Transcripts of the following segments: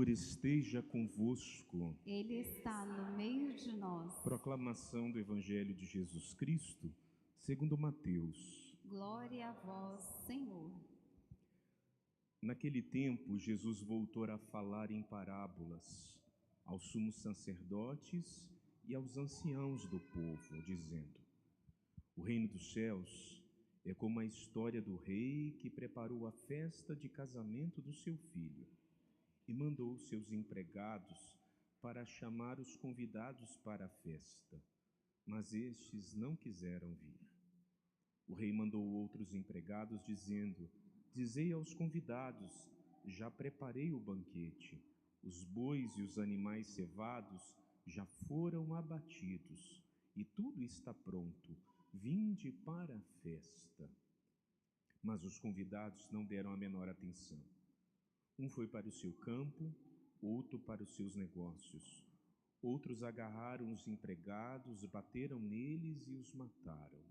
Senhor esteja convosco. Ele está no meio de nós. Proclamação do Evangelho de Jesus Cristo, segundo Mateus. Glória a vós, Senhor. Naquele tempo, Jesus voltou a falar em parábolas aos sumos sacerdotes e aos anciãos do povo, dizendo: O reino dos céus é como a história do rei que preparou a festa de casamento do seu filho e mandou seus empregados para chamar os convidados para a festa, mas estes não quiseram vir. O rei mandou outros empregados, dizendo: Dizei aos convidados, já preparei o banquete, os bois e os animais cevados já foram abatidos, e tudo está pronto, vinde para a festa. Mas os convidados não deram a menor atenção. Um foi para o seu campo, outro para os seus negócios. Outros agarraram os empregados, bateram neles e os mataram.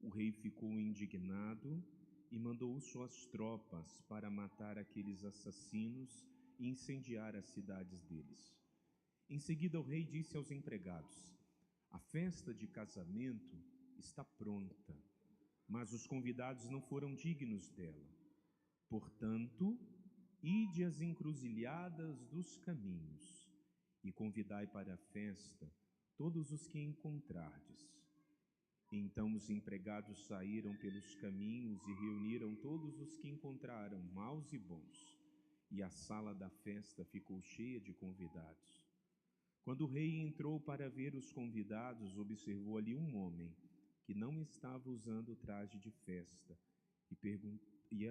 O rei ficou indignado e mandou suas tropas para matar aqueles assassinos e incendiar as cidades deles. Em seguida, o rei disse aos empregados: A festa de casamento está pronta, mas os convidados não foram dignos dela. Portanto, ide às encruzilhadas dos caminhos e convidai para a festa todos os que encontrardes. Então os empregados saíram pelos caminhos e reuniram todos os que encontraram, maus e bons, e a sala da festa ficou cheia de convidados. Quando o rei entrou para ver os convidados, observou ali um homem que não estava usando traje de festa e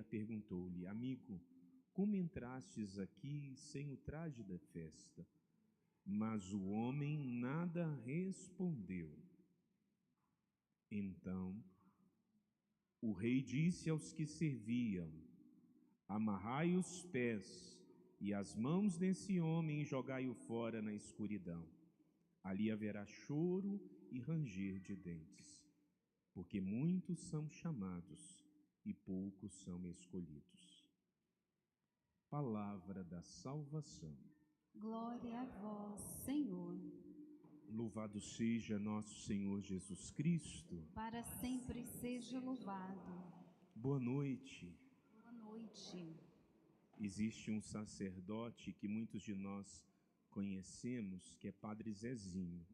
perguntou-lhe: Amigo, como entrastes aqui sem o traje da festa? Mas o homem nada respondeu. Então o rei disse aos que serviam: Amarrai os pés e as mãos desse homem e jogai-o fora na escuridão. Ali haverá choro e ranger de dentes, porque muitos são chamados e poucos são escolhidos. Palavra da salvação. Glória a vós, Senhor. Louvado seja nosso Senhor Jesus Cristo. Para sempre seja louvado. Boa noite. Boa noite. Existe um sacerdote que muitos de nós conhecemos, que é Padre Zezinho.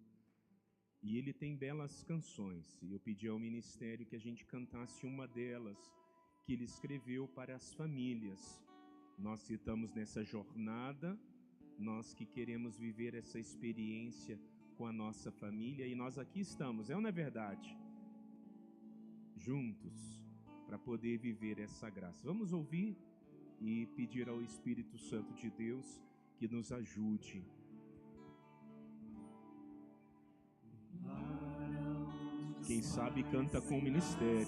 E ele tem belas canções. E eu pedi ao ministério que a gente cantasse uma delas, que ele escreveu para as famílias. Nós citamos nessa jornada, nós que queremos viver essa experiência com a nossa família, e nós aqui estamos, não é verdade? Juntos, para poder viver essa graça. Vamos ouvir e pedir ao Espírito Santo de Deus que nos ajude. Quem sabe canta com o ministério.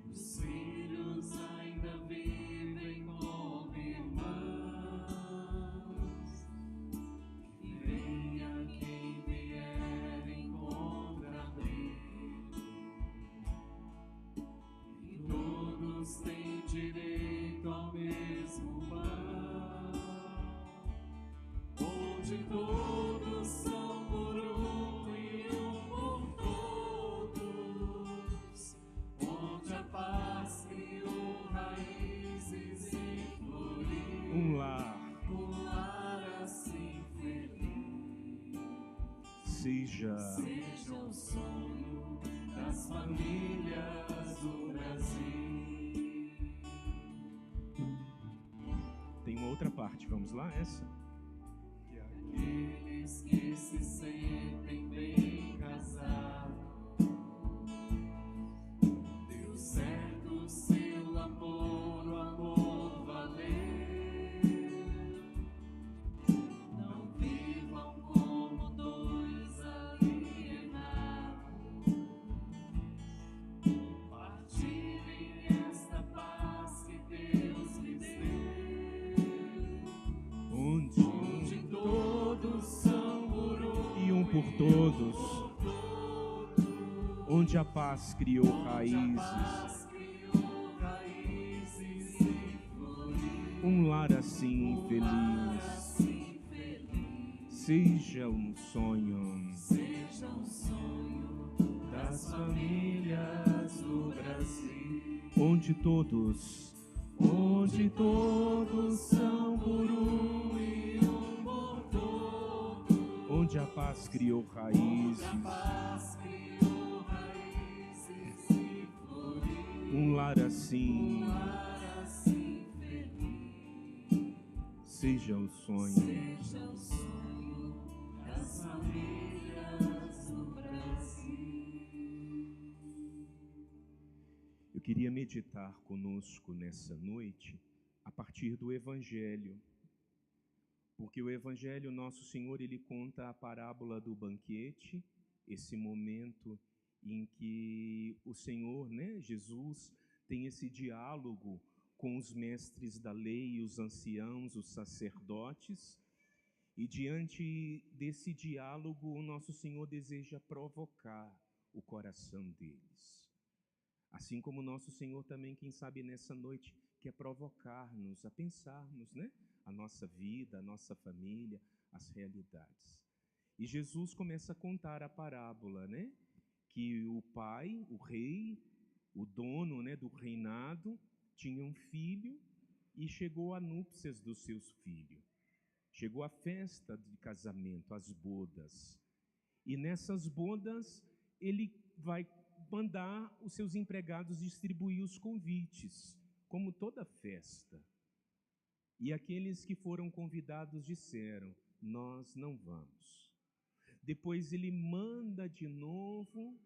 Os filhos ainda vivem como irmãos, e venha quem vier encontrar dele, e todos têm direito ao mesmo pão, onde todos são por um e um por todos, onde a paz criou raízes e floriu. Um lar Assim feliz seja o sonho das famílias do Brasil. Tem uma outra parte, vamos lá, essa? Que aqueles que se sentem bem casados, deu certo seu amor, o amor valeu. Não vivam como dois alienados, partilhem esta paz que Deus lhes deu, onde todos são por um e um por todos, onde a paz criou raízes e Um lar assim feliz seja um sonho das famílias do Brasil, onde todos são por um e um por todo, onde a paz criou raízes, e floriu. Um lar assim seja o sonho das famílias do Brasil. Eu queria meditar conosco nessa noite a partir do Evangelho, porque o Evangelho, Nosso Senhor, ele conta a parábola do banquete, esse momento em que o Senhor, Jesus, tem esse diálogo com os mestres da lei, os anciãos, os sacerdotes, e diante desse diálogo, o Nosso Senhor deseja provocar o coração deles. Assim como Nosso Senhor também, quem sabe nessa noite, quer provocar-nos a pensarmos, a nossa vida, a nossa família, as realidades. E Jesus começa a contar a parábola, que o pai, o rei, o dono, do reinado, tinha um filho e chegou a núpcias dos seus filhos. Chegou a festa de casamento, as bodas. E nessas bodas, ele vai mandar os seus empregados distribuir os convites, como toda festa. E aqueles que foram convidados disseram: nós não vamos. Depois ele manda de novo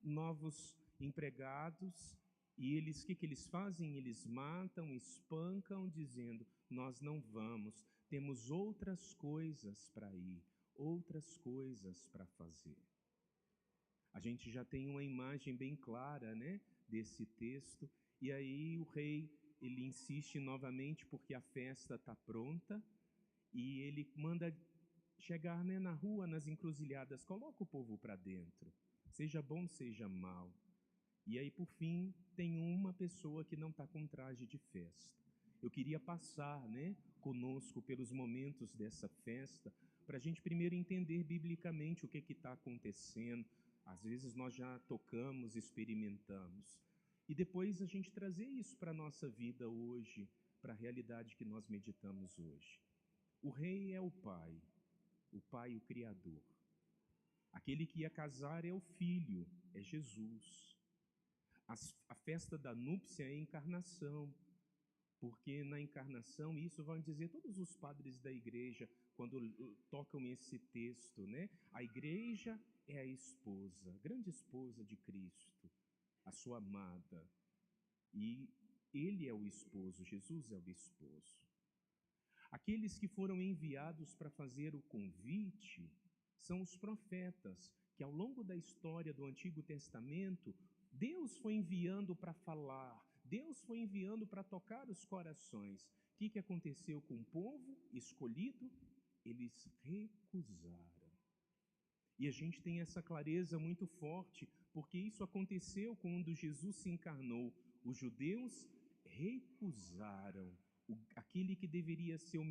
novos empregados, e eles, o que eles fazem? Eles matam, espancam, dizendo: nós não vamos, temos outras coisas para ir, outras coisas para fazer. A gente já tem uma imagem bem clara, desse texto, e aí o rei, ele insiste novamente porque a festa está pronta, e ele manda chegar na rua, nas encruzilhadas, coloca o povo para dentro, seja bom, seja mal. E aí, por fim, tem uma pessoa que não está com traje de festa. Eu queria passar, conosco pelos momentos dessa festa, para a gente primeiro entender biblicamente o que está acontecendo. Às vezes nós já tocamos, experimentamos. E depois a gente trazer isso para a nossa vida hoje, para a realidade que nós meditamos hoje. O rei é o pai o Criador. Aquele que ia casar é o Filho, é Jesus. A festa da núpcia é a encarnação, porque na encarnação, isso vão dizer todos os padres da igreja, quando tocam esse texto, A igreja é a esposa, a grande esposa de Cristo, a sua amada. E ele é o esposo, Jesus é o esposo. Aqueles que foram enviados para fazer o convite são os profetas, que ao longo da história do Antigo Testamento, Deus foi enviando para falar, Deus foi enviando para tocar os corações. O que aconteceu com o povo escolhido? Eles recusaram. E a gente tem essa clareza muito forte, porque isso aconteceu quando Jesus se encarnou. Os judeus recusaram aquele que deveria ser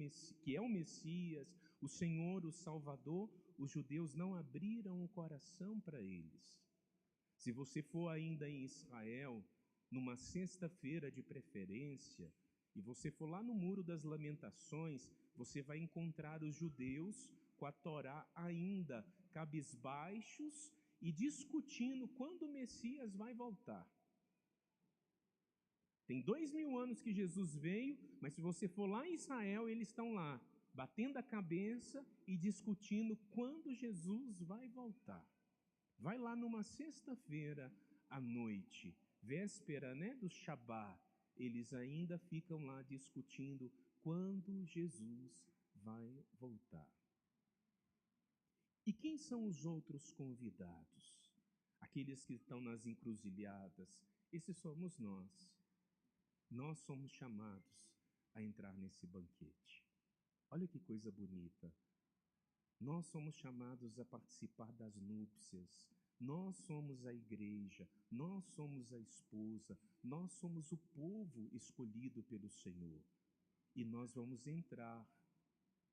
que é o Messias, o Senhor, o Salvador. Os judeus não abriram o coração para eles. Se você for ainda em Israel, numa sexta-feira de preferência, e você for lá no Muro das Lamentações, você vai encontrar os judeus com a Torá ainda cabisbaixos e discutindo quando o Messias vai voltar. Tem 2000 anos que Jesus veio, mas se você for lá em Israel, eles estão lá, batendo a cabeça e discutindo quando Jesus vai voltar. Vai lá numa sexta-feira à noite, véspera, do Shabá, eles ainda ficam lá discutindo quando Jesus vai voltar. E quem são os outros convidados? Aqueles que estão nas encruzilhadas. Esses somos nós. Nós somos chamados a entrar nesse banquete. Olha que coisa bonita. Nós somos chamados a participar das núpcias. Nós somos a igreja, nós somos a esposa, nós somos o povo escolhido pelo Senhor. e nós vamos entrar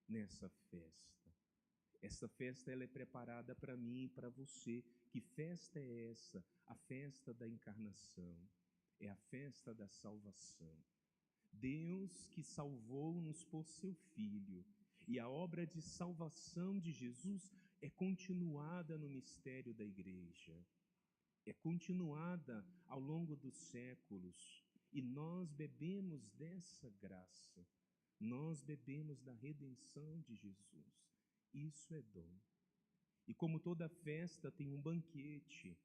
nessa festa. Essa festa ela é preparada para mim e para você. Que festa é essa? A festa da encarnação. É a festa da salvação. Deus que salvou-nos por seu Filho. E a obra de salvação de Jesus é continuada no mistério da Igreja. É continuada ao longo dos séculos. E nós bebemos dessa graça. Nós bebemos da redenção de Jesus. Isso é dom. E como toda festa tem um banquete,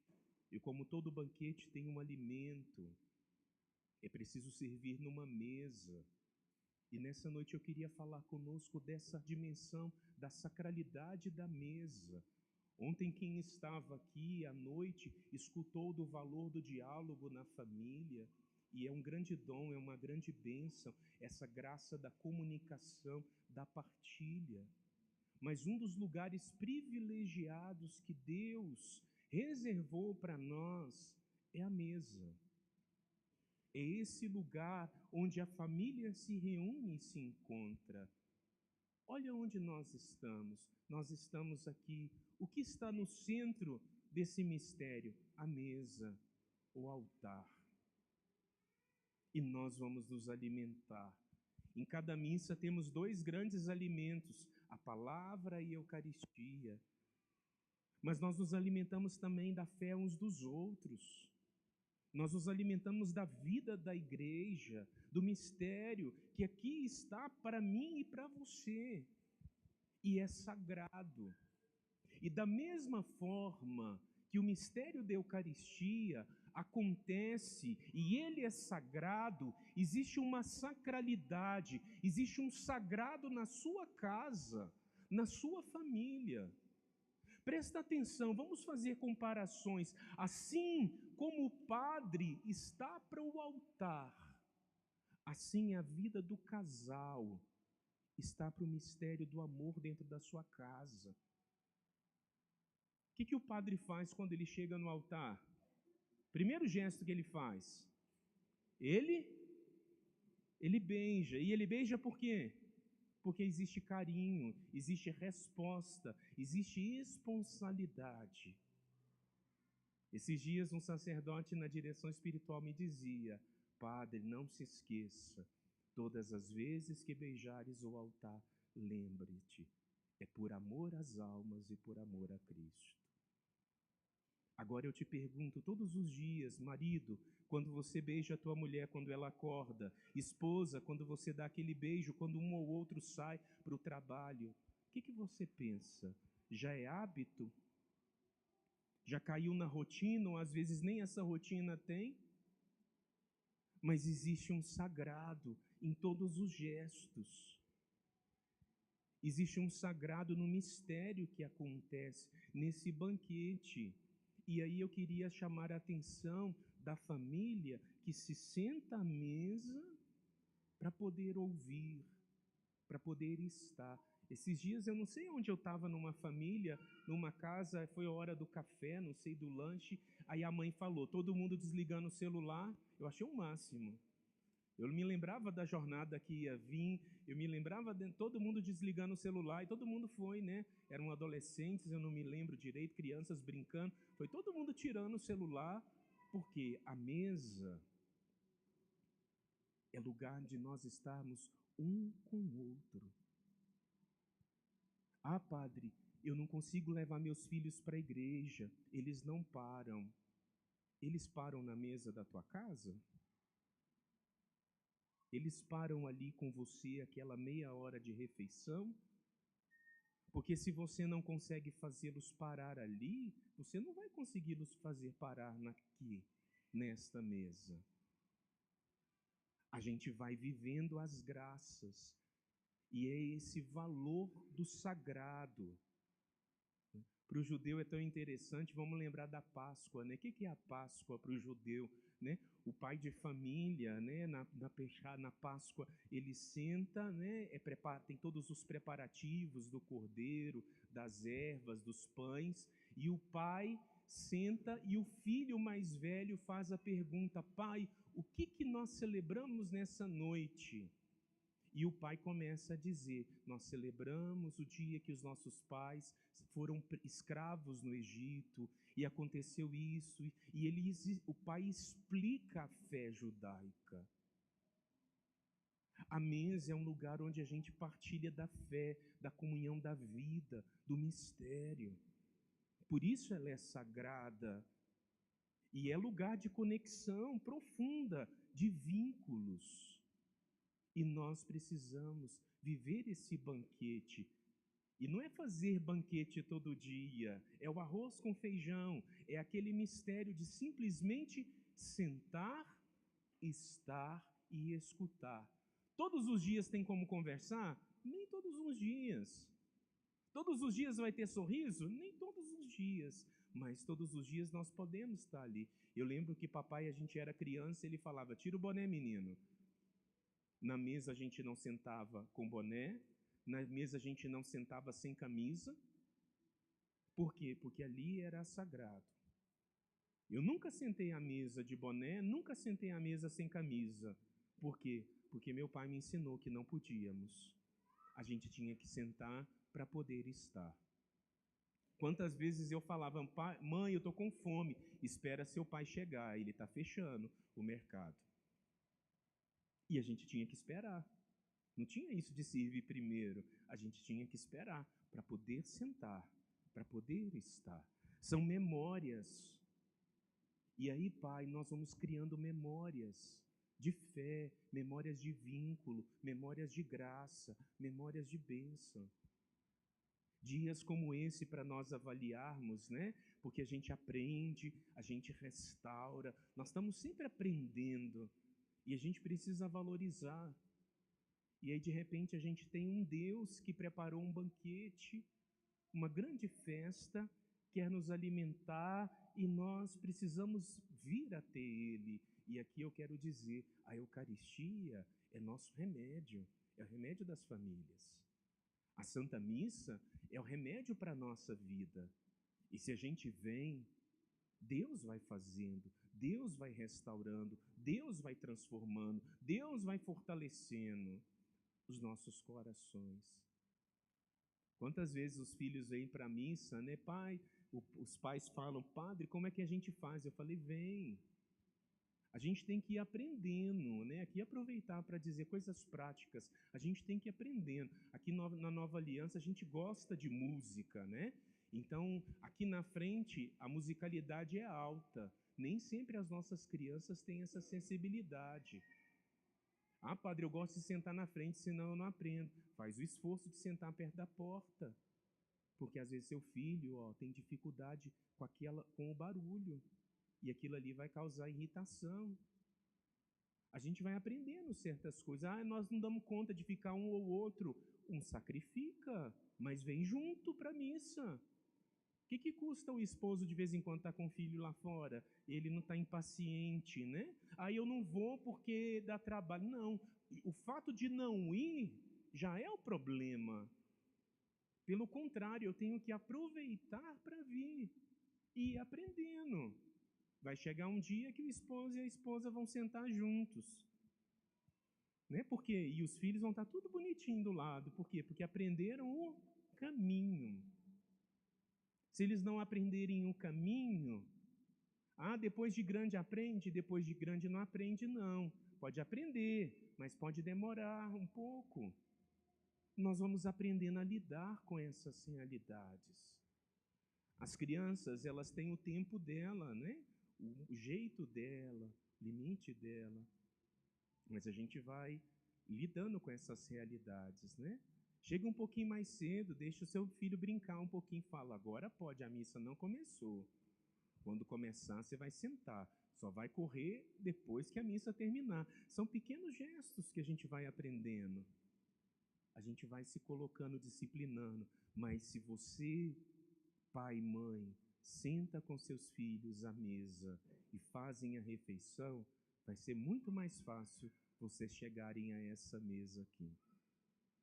e como todo banquete tem um alimento, é preciso servir numa mesa. E nessa noite eu queria falar conosco dessa dimensão da sacralidade da mesa. Ontem quem estava aqui à noite escutou do valor do diálogo na família, e é um grande dom, é uma grande bênção, essa graça da comunicação, da partilha. Mas um dos lugares privilegiados que Deus reservou para nós é a mesa. É esse lugar onde a família se reúne e se encontra. Olha onde nós estamos. Nós estamos aqui. O que está no centro desse mistério? A mesa, o altar. E nós vamos nos alimentar. Em cada missa temos 2 grandes alimentos, a palavra e a Eucaristia. Mas nós nos alimentamos também da fé uns dos outros. Nós nos alimentamos da vida da igreja, do mistério que aqui está para mim e para você. E é sagrado. E da mesma forma que o mistério da Eucaristia acontece e ele é sagrado, existe uma sacralidade, existe um sagrado na sua casa, na sua família. Presta atenção, vamos fazer comparações. Assim como o padre está para o altar, assim a vida do casal está para o mistério do amor dentro da sua casa. O que o padre faz quando ele chega no altar? Primeiro gesto que ele faz, ele beija. E ele beija por quê? Porque existe carinho, existe resposta, existe esponsalidade. Esses dias um sacerdote na direção espiritual me dizia: padre, não se esqueça, todas as vezes que beijares o altar, lembre-te, é por amor às almas e por amor a Cristo. Agora eu te pergunto, todos os dias, marido, quando você beija a tua mulher quando ela acorda, esposa, quando você dá aquele beijo quando um ou outro sai para o trabalho, o que você pensa? Já é hábito? Já caiu na rotina, ou às vezes nem essa rotina tem? Mas existe um sagrado em todos os gestos. Existe um sagrado no mistério que acontece nesse banquete. E aí eu queria chamar a atenção da família que se senta à mesa para poder ouvir, para poder estar. Esses dias eu não sei onde eu estava numa família, numa casa, foi a hora do café, não sei, do lanche, aí a mãe falou, todo mundo desligando o celular, eu achei o máximo. Eu me lembrava da jornada que ia vir, eu me lembrava de todo mundo desligando o celular, e todo mundo foi, né? Eram adolescentes, eu não me lembro direito, crianças brincando, foi todo mundo tirando o celular, porque a mesa é lugar de nós estarmos um com o outro. Ah, padre, eu não consigo levar meus filhos para a igreja, eles não param. Eles param na mesa da tua casa? Eles param ali com você aquela meia hora de refeição? Porque se você não consegue fazê-los parar ali, você não vai conseguir-los fazer parar aqui, nesta mesa. A gente vai vivendo as graças, e é esse valor do sagrado. Para o judeu é tão interessante, vamos lembrar da Páscoa, né? O que é a Páscoa para o judeu? Né? O pai de família, né? Na Páscoa, ele senta, né? Tem todos os preparativos do cordeiro, das ervas, dos pães, e o pai senta e o filho mais velho faz a pergunta: pai, o que nós celebramos nessa noite? E o pai começa a dizer: nós celebramos o dia que os nossos pais foram escravos no Egito, e aconteceu isso, o pai explica a fé judaica. A mesa é um lugar onde a gente partilha da fé, da comunhão da vida, do mistério. Por isso ela é sagrada. E é lugar de conexão profunda, de vínculos. E nós precisamos viver esse banquete. E não é fazer banquete todo dia, é o arroz com feijão, é aquele mistério de simplesmente sentar, estar e escutar. Todos os dias tem como conversar? Nem todos os dias. Todos os dias vai ter sorriso? Nem todos os dias. Mas todos os dias nós podemos estar ali. Eu lembro que papai, a gente era criança, ele falava: tira o boné, menino. Na mesa a gente não sentava com boné, na mesa a gente não sentava sem camisa. Por quê? Porque ali era sagrado. Eu nunca sentei à mesa de boné, nunca sentei à mesa sem camisa. Por quê? Porque meu pai me ensinou que não podíamos. A gente tinha que sentar para poder estar. Quantas vezes eu falava: mãe, eu estou com fome, espera seu pai chegar, ele está fechando o mercado. E a gente tinha que esperar. Não tinha isso de servir primeiro, a gente tinha que esperar para poder sentar, para poder estar. São memórias. E aí, pai, nós vamos criando memórias de fé, memórias de vínculo, memórias de graça, memórias de bênção. Dias como esse para nós avaliarmos, né? Porque a gente aprende, a gente restaura, nós estamos sempre aprendendo e a gente precisa valorizar. E aí, de repente, a gente tem um Deus que preparou um banquete, uma grande festa, quer nos alimentar e nós precisamos vir até Ele. E aqui eu quero dizer, a Eucaristia é nosso remédio, é o remédio das famílias. A Santa Missa é o remédio para a nossa vida. E se a gente vem, Deus vai fazendo, Deus vai restaurando, Deus vai transformando, Deus vai fortalecendo os nossos corações. Quantas vezes os filhos vêm para a missa, né, pai? Os pais falam: padre, como é que a gente faz? Eu falei: vem. A gente tem que ir aprendendo, né? Aqui aproveitar para dizer coisas práticas. A gente tem que ir aprendendo. Aqui na Nova Aliança a gente gosta de música, né? Então, aqui na frente a musicalidade é alta. Nem sempre as nossas crianças têm essa sensibilidade. Ah, padre, eu gosto de sentar na frente, senão eu não aprendo. Faz o esforço de sentar perto da porta. Porque às vezes seu filho tem dificuldade com o barulho. E aquilo ali vai causar irritação. A gente vai aprendendo certas coisas. Ah, nós não damos conta de ficar um ou outro. Um sacrifica, mas vem junto para a missa. O que custa o esposo de vez em quando estar com o filho lá fora? Ele não está impaciente, né? Aí eu não vou porque dá trabalho. Não, o fato de não ir já é o problema. Pelo contrário, eu tenho que aproveitar para vir e ir aprendendo. Vai chegar um dia que o esposo e a esposa vão sentar juntos. Né? E os filhos vão estar tudo bonitinho do lado. Por quê? Porque aprenderam o caminho. Se eles não aprenderem o caminho, depois de grande aprende, depois de grande não aprende, não. Pode aprender, mas pode demorar um pouco. Nós vamos aprendendo a lidar com essas realidades. As crianças, elas têm o tempo dela, né? O jeito dela, o limite dela. Mas a gente vai lidando com essas realidades, né? Chega um pouquinho mais cedo, deixa o seu filho brincar um pouquinho e fala: agora pode, a missa não começou. Quando começar, você vai sentar. Só vai correr depois que a missa terminar. São pequenos gestos que a gente vai aprendendo. A gente vai se colocando, disciplinando. Mas se você, pai e mãe, senta com seus filhos à mesa e fazem a refeição, vai ser muito mais fácil vocês chegarem a essa mesa aqui,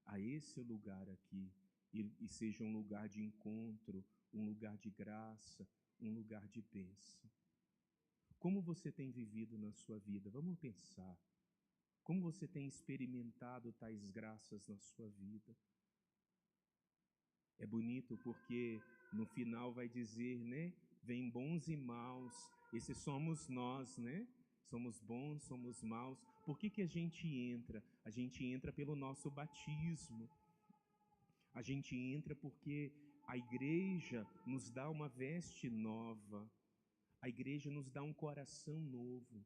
a esse lugar aqui, e seja um lugar de encontro, um lugar de graça, um lugar de bênção. Como você tem vivido na sua vida? Vamos pensar. Como você tem experimentado tais graças na sua vida? É bonito porque no final vai dizer, né? Vem bons e maus. Esses somos nós, né? Somos bons, somos maus. Por que a gente entra? A gente entra pelo nosso batismo. A gente entra porque a igreja nos dá uma veste nova. A igreja nos dá um coração novo.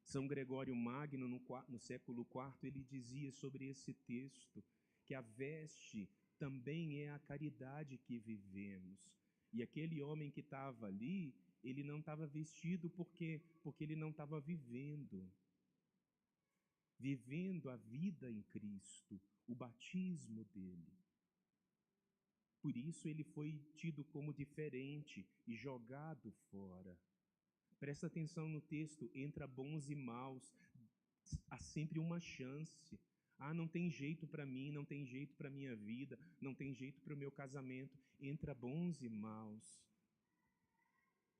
São Gregório Magno, no século IV, ele dizia sobre esse texto, que a veste também é a caridade que vivemos. E aquele homem que estava ali, ele não estava vestido porque ele não estava vivendo a vida em Cristo, o batismo dele. Por isso ele foi tido como diferente e jogado fora. Presta atenção no texto, entra bons e maus, há sempre uma chance. Não tem jeito para mim, não tem jeito para minha vida, não tem jeito para o meu casamento. Entra bons e maus.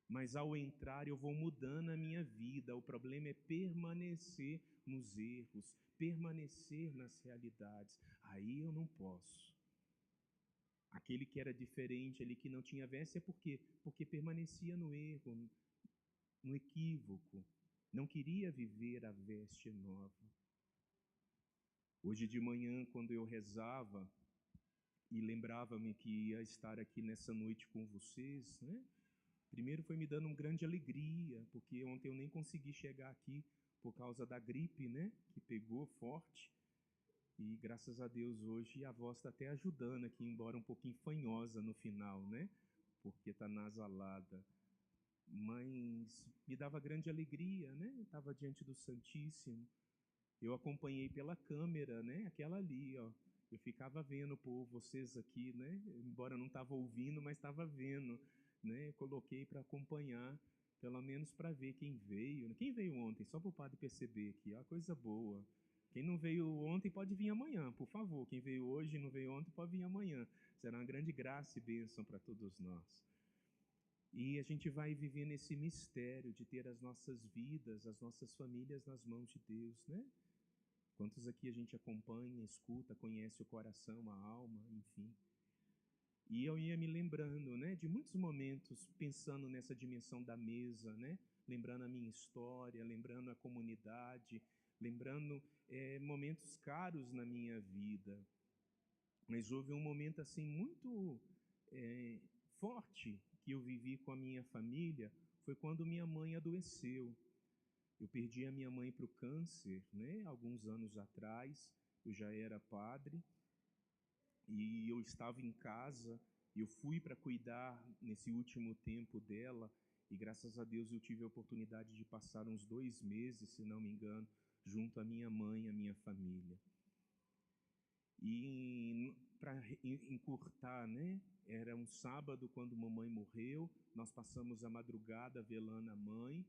Mas ao entrar eu vou mudando a minha vida. O problema é permanecer nos erros, permanecer nas realidades. Aí eu não posso. Aquele que era diferente, ele que não tinha veste, é porque permanecia no erro, no equívoco, não queria viver a veste nova. Hoje de manhã, quando eu rezava e lembrava-me que ia estar aqui nessa noite com vocês, né? Primeiro foi me dando uma grande alegria, porque ontem eu nem consegui chegar aqui por causa da gripe, né? Que pegou forte. E graças a Deus hoje a voz está até ajudando aqui, embora um pouquinho fanhosa no final, né? Porque está nasalada. Mas me dava grande alegria, né? Eu estava diante do Santíssimo. Eu acompanhei pela câmera, né? Aquela ali, ó. Eu ficava vendo por vocês aqui, né? Embora não estava ouvindo, mas estava vendo, né? Eu coloquei para acompanhar, pelo menos para ver quem veio. Quem veio ontem? Só para o padre perceber aqui, ó, coisa boa. Quem não veio ontem pode vir amanhã, por favor. Quem veio hoje e não veio ontem pode vir amanhã. Será uma grande graça e bênção para todos nós. E a gente vai viver nesse mistério de ter as nossas vidas, as nossas famílias nas mãos de Deus, né? Quantos aqui a gente acompanha, escuta, conhece o coração, a alma, enfim. E eu ia me lembrando, né, de muitos momentos, pensando nessa dimensão da mesa, né? Lembrando a minha história, lembrando a comunidade, lembrando momentos caros na minha vida. Mas houve um momento assim muito forte que eu vivi com a minha família, foi quando minha mãe adoeceu. Eu perdi a minha mãe para o câncer, né? Alguns anos atrás. Eu já era padre e eu estava em casa. Eu fui para cuidar nesse último tempo dela e graças a Deus eu tive a oportunidade de passar uns 2 meses, se não me engano, junto à minha mãe e à minha família. E para encurtar, né? Era um sábado quando mamãe morreu. Nós passamos a madrugada velando a mãe.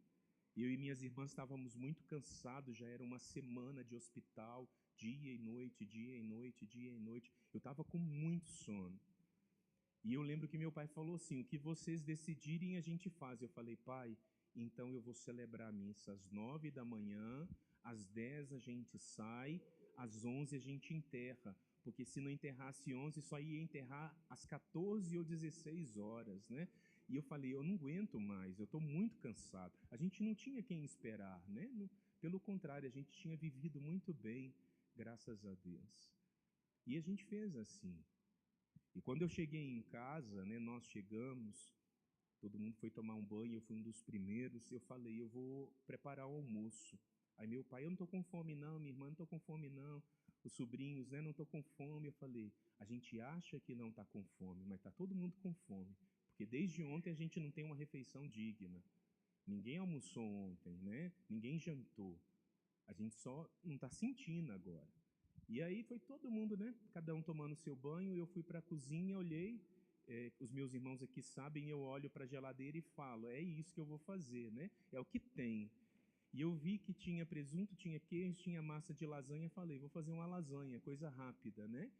Eu e minhas irmãs estávamos muito cansados, já era uma semana de hospital, dia e noite, dia e noite, dia e noite. Eu estava com muito sono. E eu lembro que meu pai falou assim, o que vocês decidirem a gente faz. Eu falei, pai, então eu vou celebrar a missa às 9 da manhã, às 10 a gente sai, às 11 a gente enterra. Porque se não enterrasse 11, só ia enterrar às 14 ou 16 horas, né? E eu falei, eu não aguento mais, eu estou muito cansado. A gente não tinha quem esperar, né? Pelo contrário, a gente tinha vivido muito bem, graças a Deus. E a gente fez assim. E quando eu cheguei em casa, né, nós chegamos, todo mundo foi tomar um banho, eu fui um dos primeiros, eu falei, eu vou preparar o almoço. Aí meu pai, eu não estou com fome não, minha irmã, não estou com fome não. Os sobrinhos, né, não estou com fome. Eu falei, a gente acha que não está com fome, mas está todo mundo com fome. Porque desde ontem a gente não tem uma refeição digna. Ninguém almoçou ontem, né? Ninguém jantou. A gente só não está sentindo agora. E aí foi todo mundo, né? Cada um tomando seu banho. Eu fui para a cozinha, olhei. Os meus irmãos aqui sabem, eu olho para a geladeira e falo, é isso que eu vou fazer, né? É o que tem. E eu vi que tinha presunto, tinha queijo, tinha massa de lasanha. Falei, vou fazer uma lasanha, coisa rápida, né?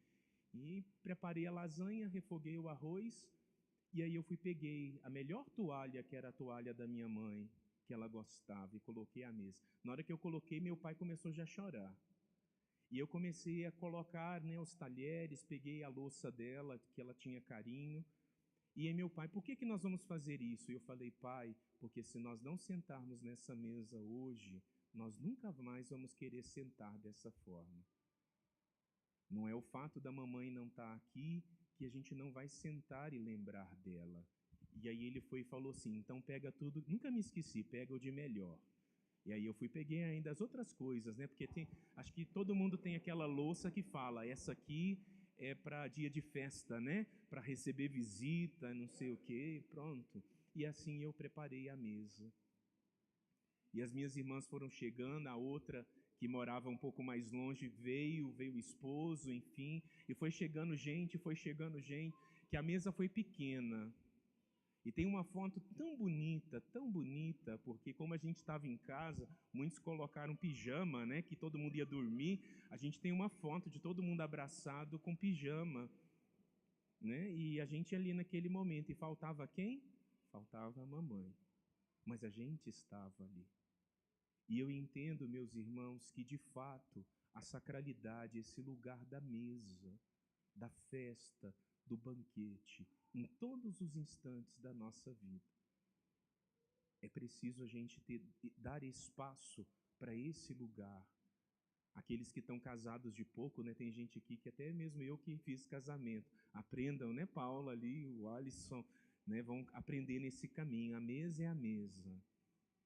E preparei a lasanha, refoguei o arroz. E aí eu peguei a melhor toalha, que era a toalha da minha mãe, que ela gostava e coloquei à mesa. Na hora que eu coloquei, meu pai começou já a chorar. E eu comecei a colocar, né, os talheres, peguei a louça dela, que ela tinha carinho. E aí meu pai, por que nós vamos fazer isso? E eu falei, pai, porque se nós não sentarmos nessa mesa hoje, nós nunca mais vamos querer sentar dessa forma. Não é o fato da mamãe não estar aqui que a gente não vai sentar e lembrar dela. E aí ele foi e falou assim, então pega tudo, nunca me esqueci, pega o de melhor. E aí eu peguei ainda as outras coisas, né? Porque acho que todo mundo tem aquela louça que fala, essa aqui é para dia de festa, né? Para receber visita, não sei o quê, pronto. E assim eu preparei a mesa. E as minhas irmãs foram chegando, a outra que morava um pouco mais longe veio o esposo, enfim, e foi chegando gente, que a mesa foi pequena. E tem uma foto tão bonita, porque como a gente estava em casa, muitos colocaram pijama, né, que todo mundo ia dormir, a gente tem uma foto de todo mundo abraçado com pijama, né, e a gente ali naquele momento, e faltava quem? Faltava a mamãe, mas a gente estava ali. E eu entendo, meus irmãos, que de fato a sacralidade, esse lugar da mesa, da festa, do banquete, em todos os instantes da nossa vida, é preciso a gente dar espaço para esse lugar. Aqueles que estão casados de pouco, né? Tem gente aqui que até mesmo eu que fiz casamento. Aprendam, né, Paula ali, o Alisson, né? Vão aprender nesse caminho. A mesa é a mesa.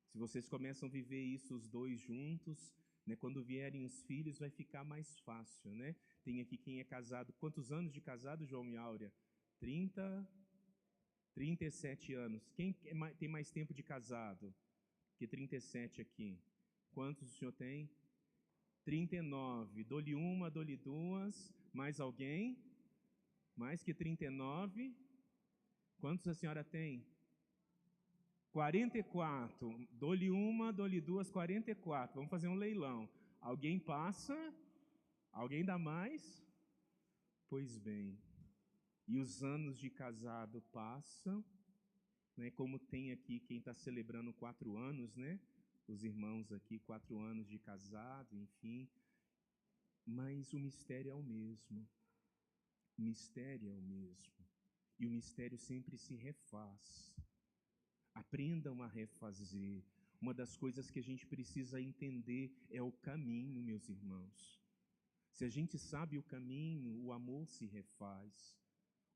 Se vocês começam a viver isso os dois juntos, né, quando vierem os filhos vai ficar mais fácil, né? Tem aqui quem é casado. Quantos anos de casado, João e Áurea? 37 anos. Quem tem mais tempo de casado que 37 aqui? Quantos o senhor tem? 39. Dou-lhe uma, dou-lhe duas. Mais alguém? Mais que 39? Quantos a senhora tem? 44. Dou-lhe uma, dou-lhe duas, 44. Vamos fazer um leilão. Alguém passa? Alguém dá mais? Pois bem. E os anos de casado passam, né? Como tem aqui quem está celebrando 4 anos, né? Os irmãos aqui, 4 anos de casado, enfim. Mas o mistério é o mesmo. O mistério é o mesmo. E o mistério sempre se refaz. Aprendam a refazer. Uma das coisas que a gente precisa entender é o caminho, meus irmãos. Se a gente sabe o caminho, o amor se refaz.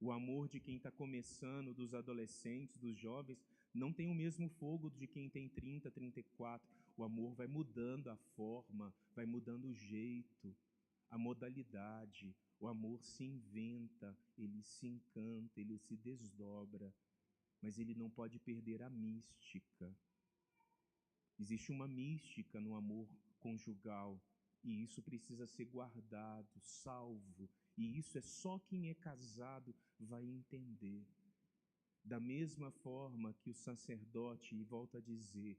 O amor de quem está começando, dos adolescentes, dos jovens, não tem o mesmo fogo de quem tem 30, 34. O amor vai mudando a forma, vai mudando o jeito, a modalidade. O amor se inventa, ele se encanta, ele se desdobra. Mas ele não pode perder a mística. Existe uma mística no amor conjugal, e isso precisa ser guardado, salvo, e isso é só quem é casado vai entender. Da mesma forma que o sacerdote, e volta a dizer,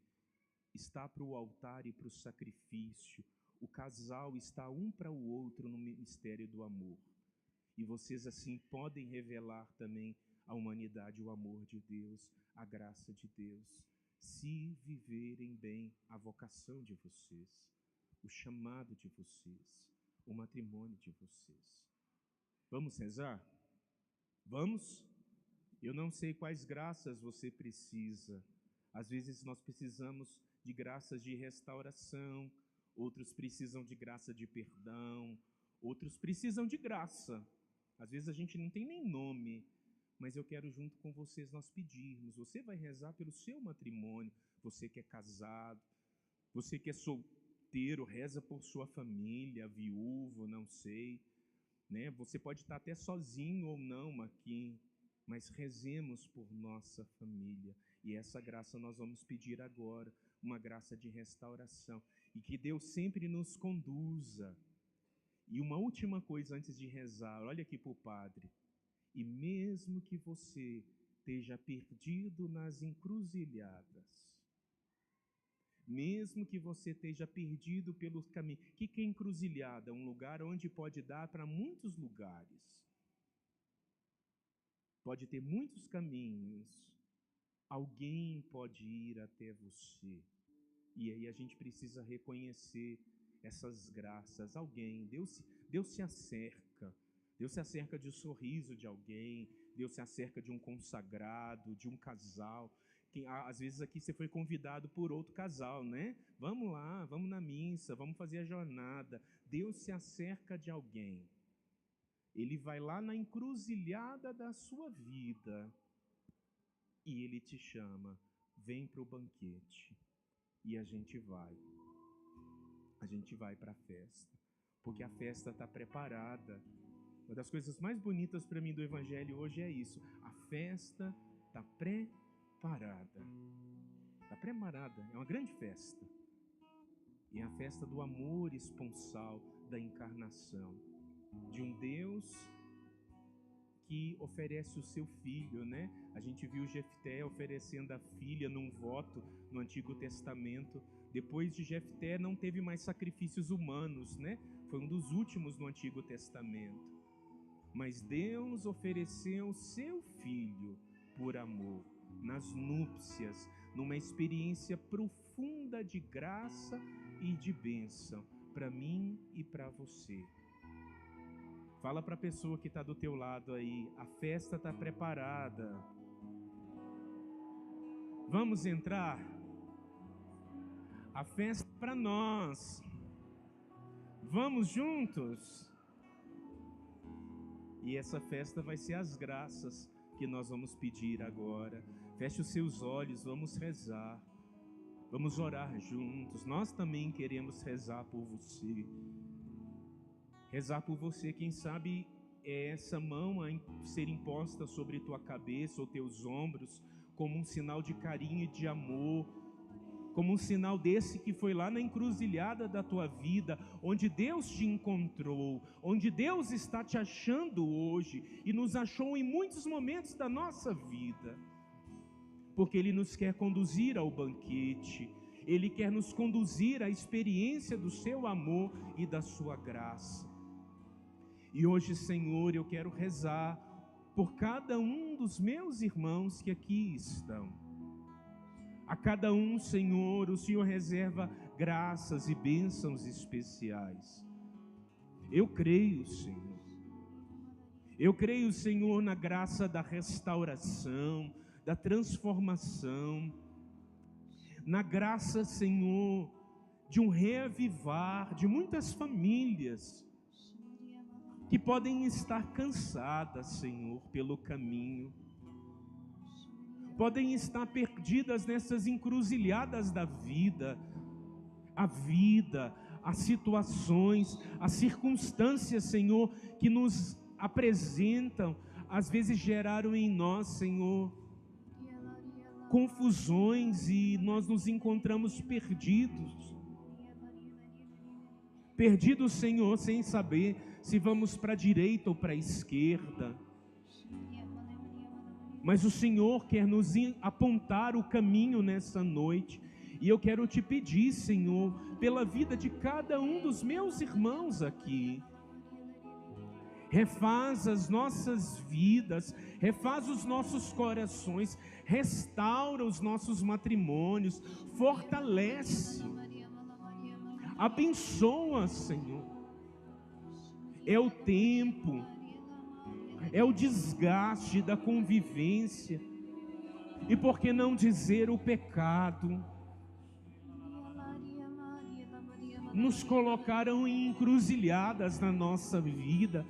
está para o altar e para o sacrifício, o casal está um para o outro no mistério do amor. E vocês assim podem revelar também a humanidade, o amor de Deus, a graça de Deus, se viverem bem a vocação de vocês, o chamado de vocês, o matrimônio de vocês. Vamos rezar? Vamos? Eu não sei quais graças você precisa. Às vezes nós precisamos de graças de restauração, outros precisam de graça de perdão, outros precisam de graça. Às vezes a gente não tem nem nome, mas eu quero junto com vocês nós pedirmos. Você vai rezar pelo seu matrimônio, você que é casado, você que é solteiro, reza por sua família, viúvo, não sei, né? Você pode estar até sozinho ou não aqui, mas rezemos por nossa família. E essa graça nós vamos pedir agora, uma graça de restauração, e que Deus sempre nos conduza. E uma última coisa antes de rezar, olha aqui para o padre. E mesmo que você esteja perdido nas encruzilhadas, mesmo que você esteja perdido pelo caminho, o que é encruzilhada? Um lugar onde pode dar para muitos lugares. Pode ter muitos caminhos. Alguém pode ir até você. E aí a gente precisa reconhecer essas graças. Alguém, Deus se acerca. Deus se acerca de um sorriso de alguém. Deus se acerca de um consagrado, de um casal. Às vezes aqui você foi convidado por outro casal, né? Vamos lá, vamos na missa, vamos fazer a jornada. Deus se acerca de alguém. Ele vai lá na encruzilhada da sua vida e Ele te chama, vem para o banquete. E a gente vai para a festa, porque a festa está preparada. Uma das coisas mais bonitas para mim do Evangelho hoje é isso, a festa está preparada, é uma grande festa, e é a festa do amor esponsal, da encarnação, de um Deus que oferece o seu filho, né? A gente viu Jefté oferecendo a filha num voto no Antigo Testamento. Depois de Jefté não teve mais sacrifícios humanos, né? Foi um dos últimos no Antigo Testamento. Mas Deus ofereceu seu filho por amor, nas núpcias, numa experiência profunda de graça e de bênção, para mim e para você. Fala para a pessoa que está do teu lado aí, a festa está preparada. Vamos entrar? A festa é para nós. Vamos juntos? E essa festa vai ser as graças que nós vamos pedir agora. Feche os seus olhos, vamos rezar. Vamos orar juntos. Nós também queremos rezar por você. Rezar por você, quem sabe é essa mão a ser imposta sobre tua cabeça ou teus ombros, como um sinal de carinho e de amor, como um sinal desse que foi lá na encruzilhada da tua vida, onde Deus te encontrou, onde Deus está te achando hoje, e nos achou em muitos momentos da nossa vida, porque Ele nos quer conduzir ao banquete, Ele quer nos conduzir à experiência do seu amor e da sua graça. E hoje, Senhor, eu quero rezar por cada um dos meus irmãos que aqui estão. A cada um, Senhor, o Senhor reserva graças e bênçãos especiais. Eu creio, Senhor. Eu creio, Senhor, na graça da restauração, da transformação, na graça, Senhor, de um reavivar de muitas famílias que podem estar cansadas, Senhor, pelo caminho, podem estar perdidas nessas encruzilhadas da vida, as situações, as circunstâncias, Senhor, que nos apresentam, às vezes geraram em nós, Senhor, confusões, e nós nos encontramos perdidos, Senhor, sem saber se vamos para a direita ou para a esquerda. Mas o Senhor quer nos apontar o caminho nessa noite, e eu quero te pedir, Senhor, pela vida de cada um dos meus irmãos aqui. Refaz as nossas vidas, refaz os nossos corações, restaura os nossos matrimônios, fortalece, abençoa, Senhor. É o tempo, é o desgaste da convivência, e por que não dizer o pecado, nos colocaram em encruzilhadas na nossa vida.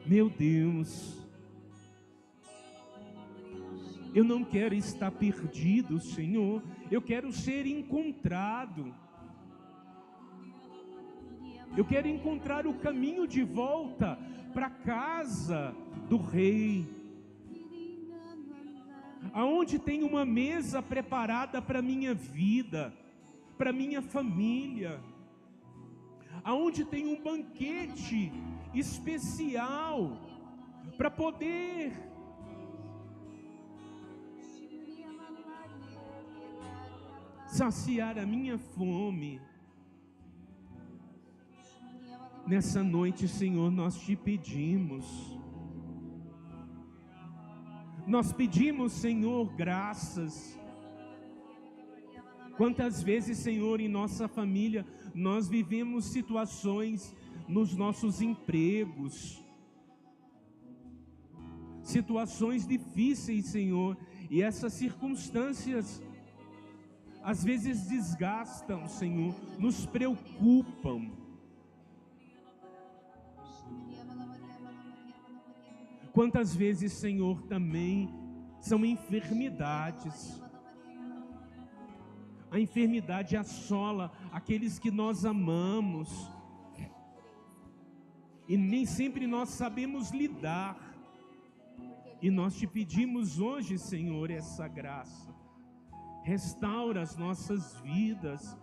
Meu Deus, eu não quero estar perdido, Senhor, eu quero ser encontrado. Eu quero encontrar o caminho de volta para a casa do Rei, aonde tem uma mesa preparada para minha vida, para minha família, aonde tem um banquete especial para poder saciar a minha fome. Nessa noite, Senhor, nós te pedimos, Nós pedimos, Senhor, graças. Quantas vezes, Senhor, em nossa família, nós vivemos situações nos nossos empregos, situações difíceis, Senhor, e essas circunstâncias às vezes desgastam, Senhor, nos preocupam. Quantas vezes, Senhor, também são enfermidades. A enfermidade assola aqueles que nós amamos. E nem sempre nós sabemos lidar. E nós te pedimos hoje, Senhor, essa graça. Restaura as nossas vidas.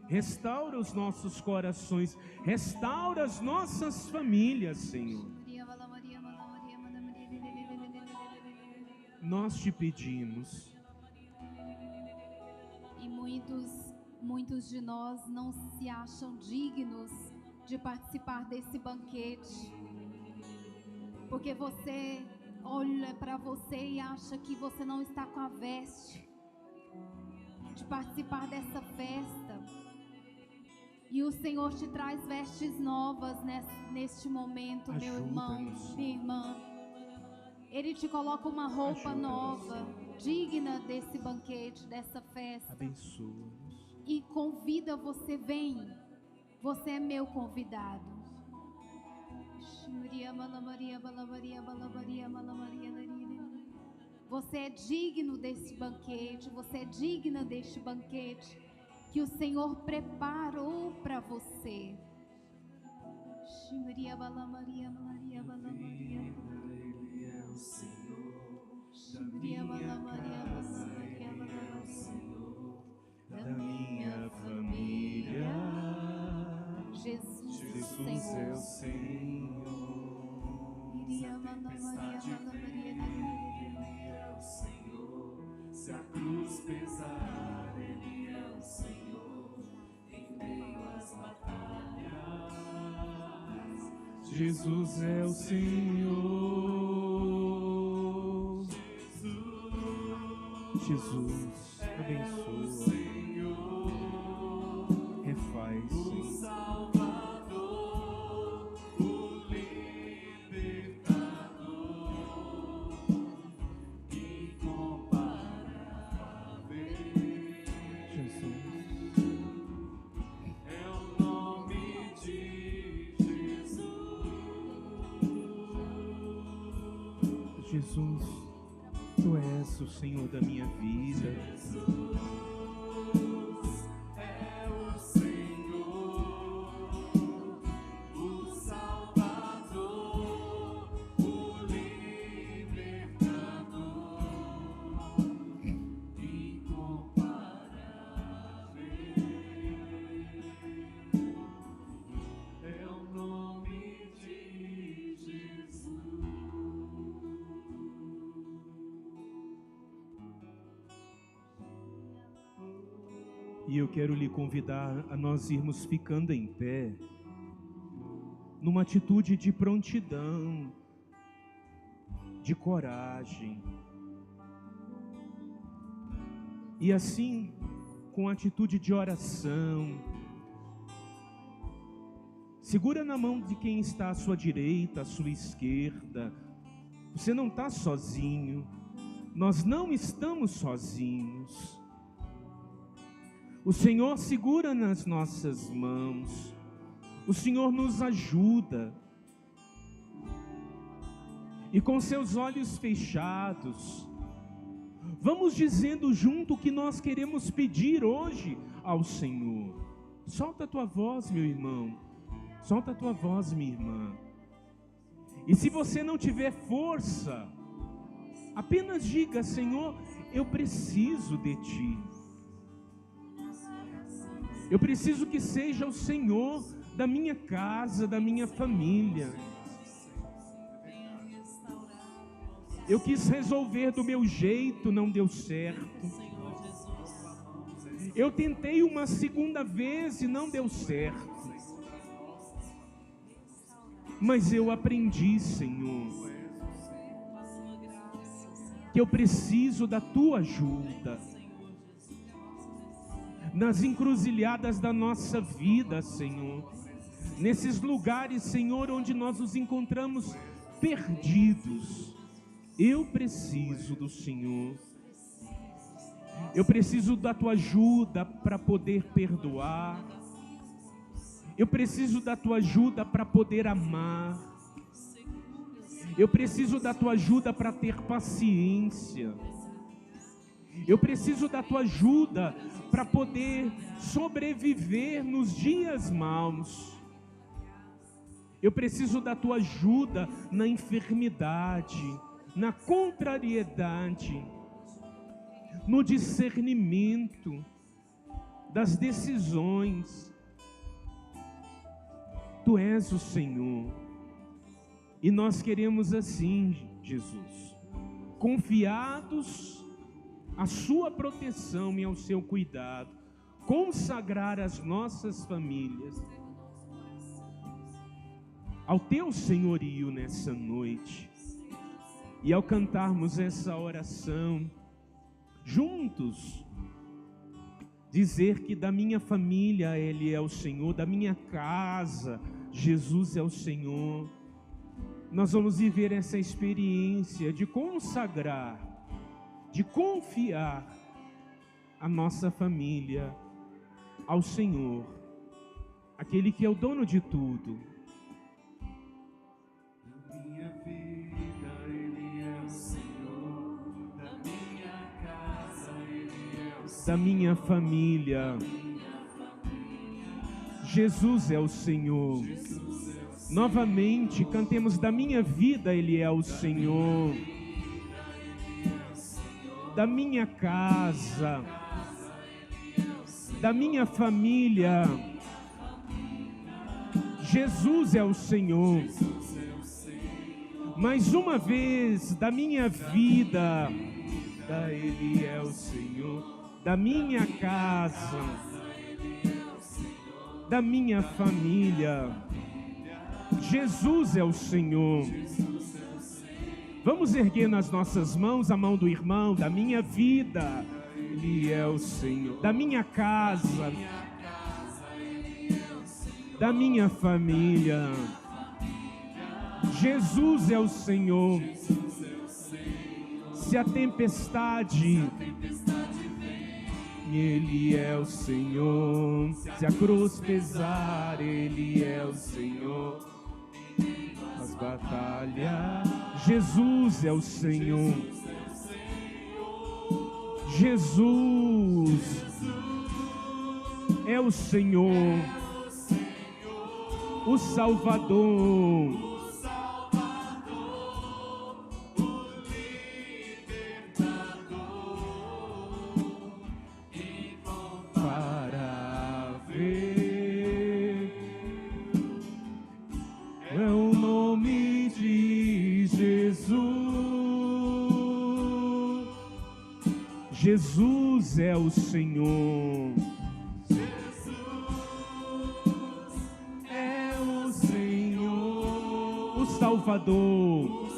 Restaura os nossos corações. Restaura as nossas famílias, Senhor. Nós te pedimos. E muitos de nós não se acham dignos de participar desse banquete, porque você olha para você e acha que você não está com a veste de participar dessa festa. E o Senhor te traz vestes novas neste momento, meu irmão, minha irmã. Ele te coloca uma roupa nova, digna desse banquete, dessa festa. Abençoa-nos. E convida você, vem. Você é meu convidado. Você é digno desse banquete. Você é digna deste banquete que o Senhor preparou para você. Da minha família, Jesus é o Senhor. Senhor. Se a cruz pesar, Ele é o Senhor. Em meio às batalhas, Jesus é o Senhor. Jesus, abençoa. Refaz, Senhor. Salvador, o libertador, incomparável. Jesus. É o nome de Jesus. Jesus, Tu és o Senhor da minha vida. É o Senhor, o Salvador, o libertador, incomparável. É o nome de Jesus. E eu quero lhe convidar a nós irmos ficando em pé, numa atitude de prontidão, de coragem. E assim, com atitude de oração, segura na mão de quem está à sua direita, à sua esquerda. Você não está sozinho, nós não estamos sozinhos. O Senhor segura nas nossas mãos, o Senhor nos ajuda. E com seus olhos fechados, vamos dizendo junto o que nós queremos pedir hoje ao Senhor. Solta a tua voz, meu irmão. Solta a tua voz, minha irmã. E se você não tiver força, apenas diga: Senhor, eu preciso de Ti. Eu preciso que seja o Senhor da minha casa, da minha família. Eu quis resolver do meu jeito, não deu certo. Eu tentei uma segunda vez e não deu certo. Mas eu aprendi, Senhor, porque eu preciso da tua ajuda. Nas encruzilhadas da nossa vida, Senhor, nesses lugares, Senhor, onde nós nos encontramos perdidos, eu preciso do Senhor. Eu preciso da tua ajuda para poder perdoar. Eu preciso da tua ajuda para poder amar. Eu preciso da tua ajuda para ter paciência. Eu preciso da tua ajuda para poder sobreviver nos dias maus. Eu preciso da tua ajuda na enfermidade, na contrariedade, no discernimento das decisões. Tu és o Senhor, e nós queremos assim, Jesus, confiados à sua proteção e ao seu cuidado, consagrar as nossas famílias ao teu senhorio nessa noite. E ao cantarmos essa oração juntos, dizer que da minha família Ele é o Senhor, da minha casa Jesus é o Senhor. Nós vamos viver essa experiência de consagrar, de confiar a nossa família ao Senhor, aquele que é o dono de tudo. Da minha vida Ele é o Senhor, da minha casa Ele é o Senhor, Da minha família, Jesus é o Senhor. Novamente, cantemos: da minha vida Ele é o Senhor, da minha casa, da minha família, Jesus é o Senhor. Mais uma vez, da minha vida, Ele é o Senhor, da minha casa, da minha família, Jesus é o Senhor. Vamos erguer nas nossas mãos a mão do irmão: da minha vida Ele é o Senhor, da minha casa, da minha família, Jesus é o Senhor. Se a tempestade, Ele é o Senhor. Se a cruz pesar, Ele é o Senhor. As batalhas, Jesus é o Senhor. Jesus é o Senhor, o Salvador. Jesus é o Senhor. Jesus é o Senhor, O Salvador,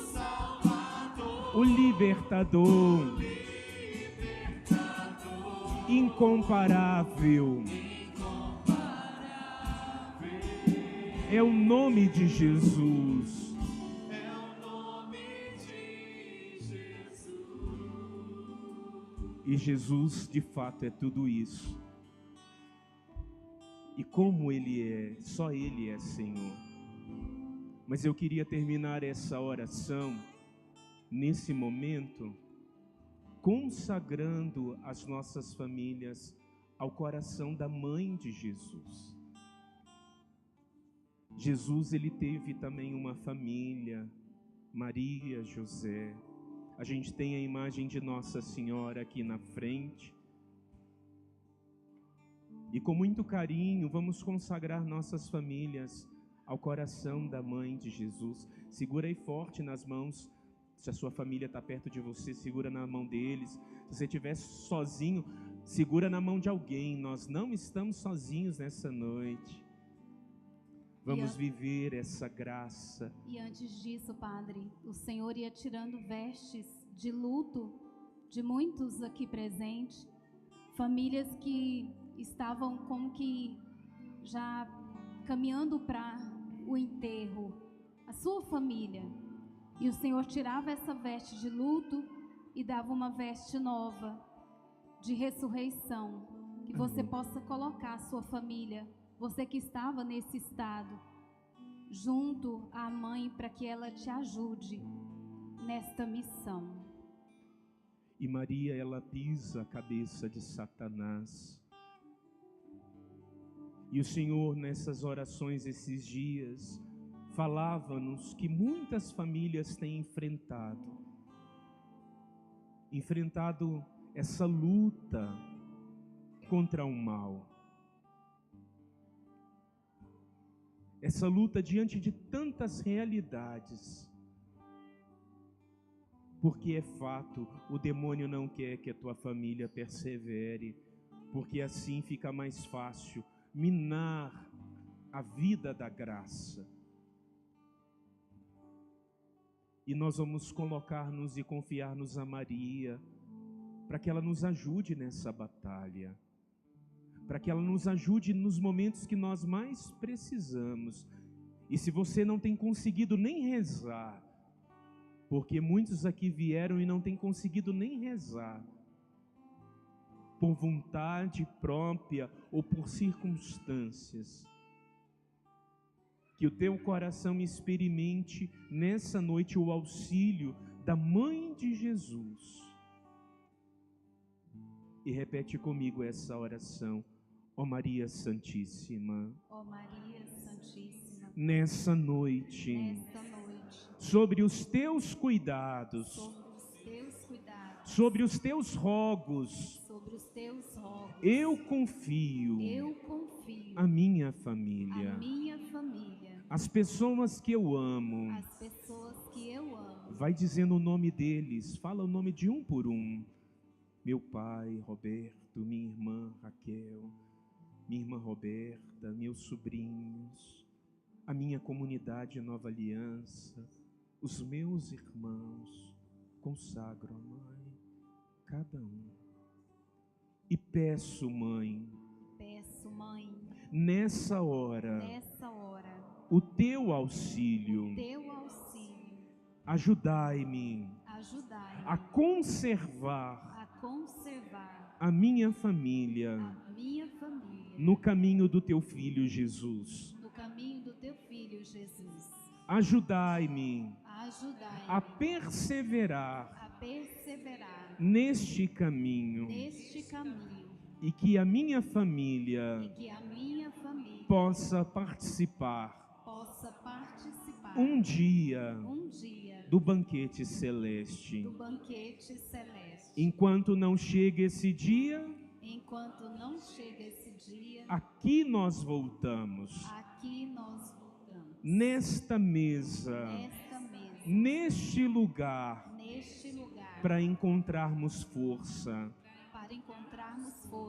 o Libertador, incomparável. É o nome de Jesus. E Jesus, de fato, é tudo isso. E como Ele é, só Ele é Senhor. Mas eu queria terminar essa oração, nesse momento, consagrando as nossas famílias ao coração da mãe de Jesus. Jesus, Ele teve também uma família, Maria, José. A gente tem a imagem de Nossa Senhora aqui na frente. E com muito carinho, vamos consagrar nossas famílias ao coração da mãe de Jesus. Segura aí forte nas mãos. Se a sua família está perto de você, segura na mão deles. Se você estiver sozinho, segura na mão de alguém. Nós não estamos sozinhos nessa noite. Vamos viver essa graça. E antes disso, Padre, o Senhor ia tirando vestes de luto de muitos aqui presentes, famílias que estavam como que já caminhando para o enterro, a sua família. E o Senhor tirava essa veste de luto e dava uma veste nova de ressurreição. Que você possa colocar a sua família, você que estava nesse estado, junto à mãe, para que ela te ajude nesta missão. E Maria, ela pisa a cabeça de Satanás. E o Senhor, nessas orações, esses dias, falava-nos que muitas famílias têm enfrentado essa luta contra o mal. Essa luta diante de tantas realidades. Porque é fato, o demônio não quer que a tua família persevere, porque assim fica mais fácil minar a vida da graça. E nós vamos colocar-nos e confiar-nos a Maria, para que ela nos ajude nessa batalha, para que ela nos ajude nos momentos que nós mais precisamos. E se você não tem conseguido nem rezar, porque muitos aqui vieram e não têm conseguido nem rezar, por vontade própria ou por circunstâncias, que o teu coração experimente nessa noite o auxílio da Mãe de Jesus. E repete comigo essa oração. Ó Maria Santíssima, Ó Maria Santíssima, nessa noite, sobre os teus cuidados, sobre os teus rogos, eu confio a minha família, as pessoas que eu amo. Vai dizendo o nome deles, fala o nome de um por um. Meu pai Roberto, minha irmã Raquel, minha irmã Roberta, meus sobrinhos, a minha comunidade Nova Aliança, os meus irmãos. Consagro a Mãe, cada um. E peço, Mãe, nessa hora, o teu auxílio. Ajudai-me a conservar a minha família no caminho do teu Filho Jesus. Ajudai-me a perseverar neste caminho, e que a minha família possa participar um dia do banquete celeste. Enquanto não chega esse dia, aqui nós voltamos, nesta mesa, neste lugar, para encontrarmos força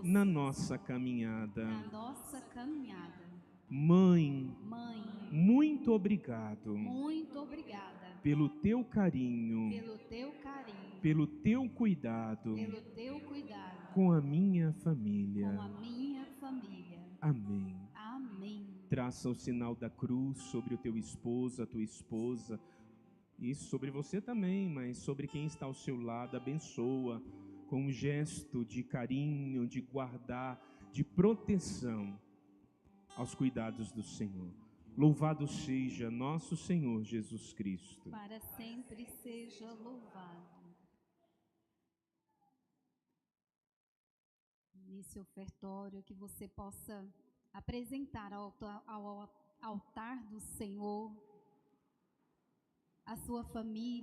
na nossa caminhada. Mãe, muito obrigado pelo teu carinho, pelo teu cuidado com a minha família. Amém. Traça o sinal da cruz sobre o teu esposo, a tua esposa, e sobre você também, mas sobre quem está ao seu lado. Abençoa com um gesto de carinho, de guardar, de proteção aos cuidados do Senhor. Louvado seja nosso Senhor Jesus Cristo. Para sempre seja louvado. Nesse ofertório, que você possa apresentar ao altar do Senhor a sua família,